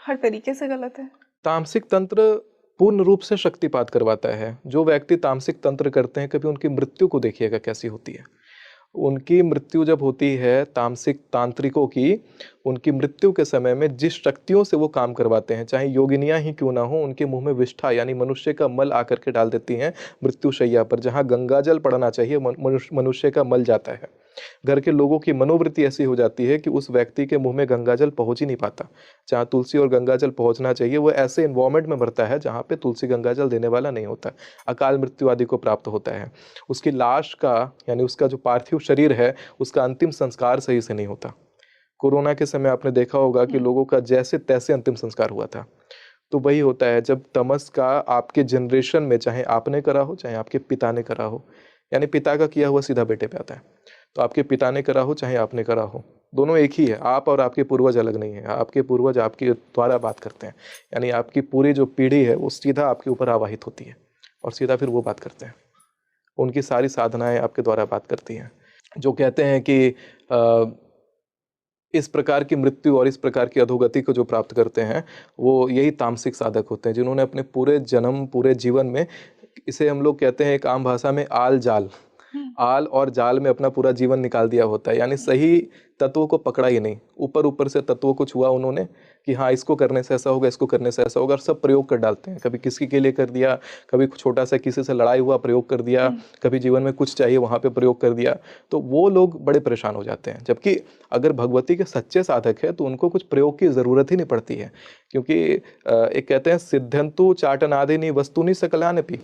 हर तरीके से गलत है। तामसिक तंत्र पूर्ण रूप से शक्तिपात करवाता है। जो व्यक्ति तामसिक तंत्र करते हैं, कभी उनकी मृत्यु को देखिएगा कैसी होती है। उनकी मृत्यु जब होती है तामसिक तांत्रिकों की, उनकी मृत्यु के समय में जिस शक्तियों से वो काम करवाते हैं, चाहे योगिनियां ही क्यों ना हो, उनके मुंह में विष्ठा यानी मनुष्य का मल आकर के डाल देती हैं मृत्यु शैया पर। जहां गंगाजल पड़ना चाहिए मनुष्य का मल जाता है। घर के लोगों की मनोवृत्ति ऐसी हो जाती है कि उस व्यक्ति के मुंह में गंगाजल पहुंच ही नहीं पाता। जहाँ तुलसी और गंगाजल पहुंचना चाहिए, वो ऐसे इन्वायरमेंट में मरता है जहाँ पे तुलसी गंगाजल देने वाला नहीं होता। अकाल मृत्यु आदि को प्राप्त होता है। उसकी लाश का यानी उसका जो पार्थिव शरीर है, उसका अंतिम संस्कार सही से नहीं होता। कोरोना के समय आपने देखा होगा कि लोगों का जैसे तैसे अंतिम संस्कार हुआ था। तो वही होता है जब तमस का आपके जनरेशन में, चाहे आपने करा हो चाहे आपके पिता ने करा हो, यानी पिता का किया हुआ सीधा बेटे पे आता है। तो आपके पिता ने करा हो चाहे आपने करा हो, दोनों एक ही है। आप और आपके पूर्वज अलग नहीं है। आपके पूर्वज आपके द्वारा बात करते हैं, यानी आपकी पूरी जो पीढ़ी है वो सीधा आपके ऊपर आवाहित होती है और सीधा फिर वो बात करते हैं। उनकी सारी साधनाएं आपके द्वारा बात करती हैं। जो कहते हैं कि इस प्रकार की मृत्यु और इस प्रकार की अधोगति को जो प्राप्त करते हैं, वो यही तामसिक साधक होते हैं, जिन्होंने अपने पूरे जन्म पूरे जीवन में, इसे हम लोग कहते हैं एक आम भाषा में आल जाल, आल और जाल में अपना पूरा जीवन निकाल दिया होता है। यानी सही तत्वों को पकड़ा ही नहीं, ऊपर ऊपर से तत्वों को छुआ उन्होंने कि हाँ इसको करने से ऐसा होगा, इसको करने से ऐसा होगा, और सब प्रयोग कर डालते हैं। कभी किसी के लिए कर दिया, कभी छोटा सा किसी से लड़ाई हुआ प्रयोग कर दिया, कभी जीवन में कुछ चाहिए वहाँ पे प्रयोग कर दिया। तो वो लोग बड़े परेशान हो जाते हैं। जबकि अगर भगवती के सच्चे साधक है तो उनको कुछ प्रयोग की ज़रूरत ही नहीं पड़ती है। क्योंकि एक कहते हैं सिद्धंतु चाटनादिनी वस्तुनि सकलानपि,